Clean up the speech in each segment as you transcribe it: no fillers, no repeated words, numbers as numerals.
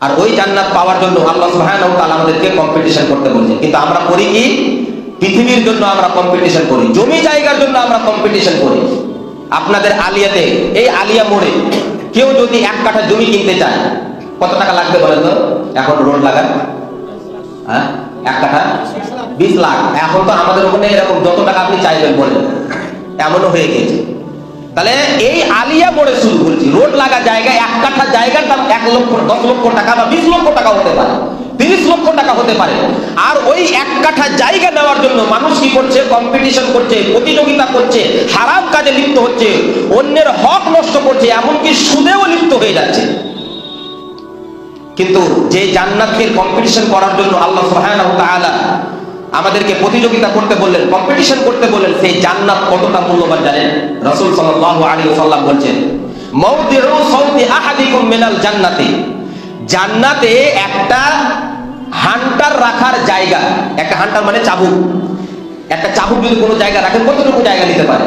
আর ওই জান্নাত পাওয়ার জন্য আল্লাহ সুবহানাহু ওয়া তাআলা আমাদেরকে কম্পিটিশন করতে বলছেন। কিন্তু আমরা করি কি? পৃথিবীর জন্য আমরা কম্পিটিশন করি, জমি জায়গার জন্য আমরা কম্পিটিশন করি। আপনাদের আলিয়াতে, এই আলিয়া মোড়ে কেউ যদি 1 কাঠা জমি কিনতে চায়, কত টাকা লাগবে বলেন তো? এখন রোড লাগান, হ্যাঁ, 1 কাঠা 20 লাখ। এখন তো আমাদের ওখানে এরকম যত টাকা আপনি চাইবেন বলেন, এমনও হয়ে গেছে। তাহলে এই আলিয়া মোড়ে শুরু করছি, রোড লাগা জায়গায় 1 কাঠা জায়গার দাম 1 লক্ষ, 10 লক্ষ টাকা বা 20 লক্ষ টাকা হতে পারে, 30 লক্ষ টাকা হতে পারে। আর ওই 1 কাঠা জায়গা নেওয়ার জন্য মানুষ কি করছে? কম্পিটিশন করছে, প্রতিযোগিতা করছে, হারাম কাজে লিপ্ত হচ্ছে, অন্যের হক নষ্ট করছে, এমনকি সুদেও লিপ্ত হয়ে যাচ্ছে। কিন্তু যে জান্নাতকে কম্পিটিশন করার জন্য আল্লাহ সুবহানাহু ওয়া তাআলা আমাদেরকে প্রতিযোগিতা করতে বললেন, কম্পিটিশন করতে বললেন, সেই জান্নাত কতটা মূল্যবান জানেন? রাসূল সাল্লাল্লাহু আলাইহি ওয়াসাল্লাম বলেন, মাউদিউ সাউতি আহাদিকুম মিনাল জান্নাতি, জান্নাতে একটা হান্টার রাখার জায়গা, একটা হান্টার মানে চাবুক, একটা চাবুক যদি কোনো জায়গা রাখেন, কতটুকু জায়গা নিতে পারে?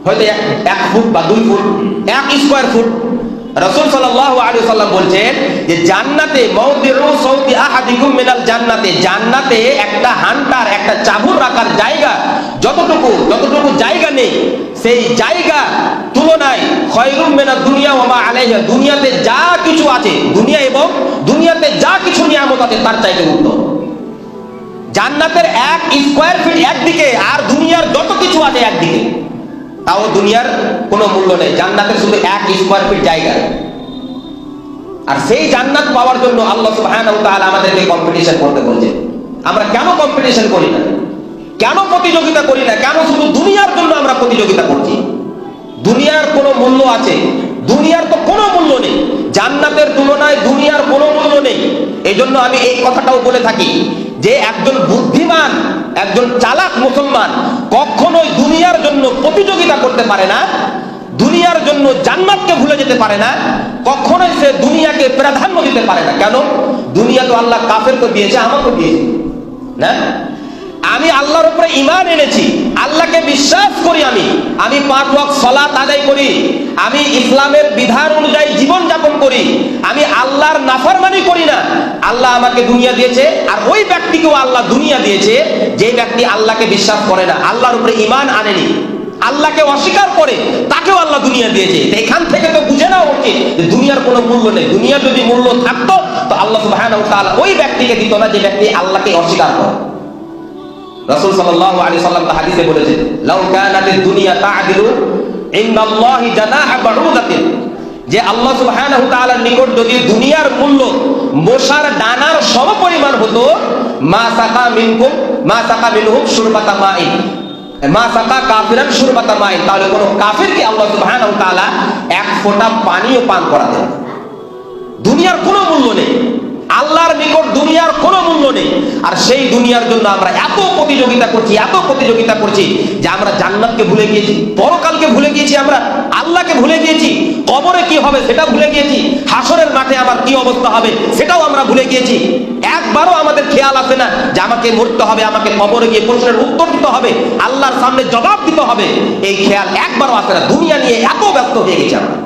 হয়তো 1 ফুট বা 2 ফুট, 1 স্কয়ার ফুট। রাসূল সাল্লাল্লাহু আলাইহি ওয়াসাল্লাম বলছেন যে জান্নাতে মাউদিউ সাউতি আহাদিকুম মিনাল জান্নাতে, জান্নাতে একটা হান্টার, একটা চাবুক রাখার জায়গা যতটুকু জায়গা নেই, সেই জায়গা তুলনায় খায়রুম মিনাদ দুনিয়া ওয়া মা আলাইহা, দুনিয়াতে যা কিছু আছে, দুনিয়া এবং দুনিয়াতে যা কিছু নিয়ামত আছে তার চাইতে উত্তম। জান্নাতের 1 স্কয়ার ফিট একদিকে, আর দুনিয়ার যত কিছু আছে একদিকে, তাও দুনিয়ার কোনো মূল্য নেই। জান্নাতের শুধু 1 স্কয়ার ফিট জায়গা। আর সেই জান্নাত পাওয়ার জন্য আল্লাহ সুবহানাহু ওয়া তাআলা আমাদেরকে কম্পিটিশন করতে বলছেন। আমরা কেন কম্পিটিশন করি না? কেন প্রতিযোগিতা করি না? কেন শুধু দুনিয়ার জন্য আমরা প্রতিযোগিতা করছি? দুনিয়ার কোনো মূল্য আছে? দুনিয়ার তো কোনো মূল্য নেই, জান্নাতের তুলনায় দুনিয়ার কোনো মূল্য নেই। এই জন্য আমি এই কথাটাও বলে থাকি যে একজন বুদ্ধিমান, একজন চালাক মুসলমান কখনোই দুনিয়ার জন্য প্রতিযোগিতা করতে পারে না, দুনিয়ার জন্য জান্নাতকে ভুলে যেতে পারে না, কখনোই সে দুনিয়াকে প্রাধান্য দিতে পারে না। কেন? দুনিয়া তো আল্লাহ কাফেরকে দিয়েছে, আমাকে দিয়েছে না? আমি আল্লাহর উপরে ঈমান এনেছি, আল্লাহকে বিশ্বাস করি, আমি 5 ওয়াক্ত সালাত আদায় করি, আমি ইসলামের বিধান অনুযায়ী জীবন যাপন করি, আমি আল্লাহর নাফরমানি করি না। আল্লাহ আমাকে দুনিয়া দিয়েছে, আর ওই ব্যক্তিকেও আল্লাহ দুনিয়া দিয়েছে যে ব্যক্তি আল্লাহকে বিশ্বাস করে না, আল্লাহর উপরে ঈমান আনেনি, আল্লাহকে অস্বীকার করে, তাকেও আল্লাহ দুনিয়া দিয়েছে। এখান থেকে তো বুঝে নাও উচিত যে দুনিয়ার কোনো মূল্য নেই। দুনিয়ার যদি মূল্য থাকতো তো আল্লাহ সুবহানাহু ওয়া তাআলা ওই ব্যক্তিকে দিত না যে ব্যক্তি আল্লাহকে অস্বীকার করে। রাসূল সাল্লাল্লাহু আলাইহি ওয়াসাল্লাম হাদিসে বলেছেন, লাউ কানাতিদ দুনিয়া তা'দিলু ইনদাল্লাহি জানাহা বাউদাতিন, যে আল্লাহ সুবহানাহু ওয়া তাআলার নিকট যদি দুনিয়ার মূল্য মশার ডানার সমপরিমাণ হতো, মা সাকা মিনহুম শুরবাতা মাইন, মা সাকা কাফিরান শুরবাতা মাইন, তাহলে কোন কাফিরকে আল্লাহ সুবহানাহু ওয়া তাআলা 1 ফোঁটা পানিও পান করাতেন। দুনিয়ার কোনো মূল্য নেই, আল্লাহর নিকট দুনিয়ার কোনো মূল্য নেই। আর সেই দুনিয়ার জন্য আমরা এত প্রতিযোগিতা করছি যে আমরা জান্নাতকে ভুলে গিয়েছি, পরকালকে ভুলে গিয়েছি, আমরা আল্লাহকে ভুলে গিয়েছি, কবরে কি হবে সেটা ভুলে গিয়েছি, হাসরের মাঠে আমার কি অবস্থা হবে সেটাও আমরা ভুলে গিয়েছি। একবারও আমাদের খেয়াল আসে না যে আমাকে মরতে হবে, আমাকে কবরে গিয়ে প্রশ্নের উত্তর দিতে হবে, আল্লাহর সামনে জবাব দিতে হবে। এই খেয়াল একবারও আসে না। দুনিয়া নিয়ে এত ব্যস্ত হয়ে গেছি আমরা।